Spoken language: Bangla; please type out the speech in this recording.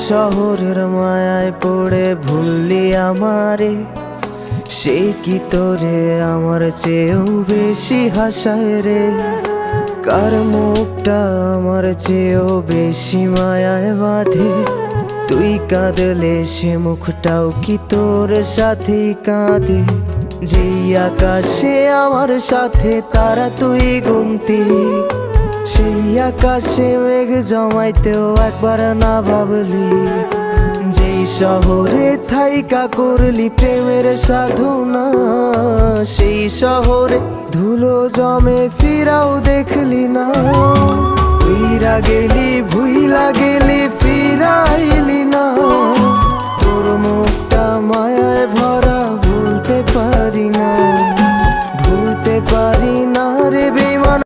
শহরের মায়ায় পড়ে ভুললি আমারে, সে কি তোরে আমার চেয়েও বেশি হাসায় রে। কার মুখটা আমার চেয়েও বেশি মায়ায় বাঁধে, তুই কাঁদলে সে মুখটাও কি তোর সাথেই কাঁদে। যেই আকাশে আমার সাথে তারা তুই গুনতি, সেই আকাশে মেঘ জমাইতেও একবার না ভাবলি। যেই শহরে থাইকা করলি প্রেমের সাধনা, সেই শহরে ধুলো জমে ফিরাও দেখলি না। উইরা গেলি ভুইলা গেলি ফিরাইলি না, তোর মুখ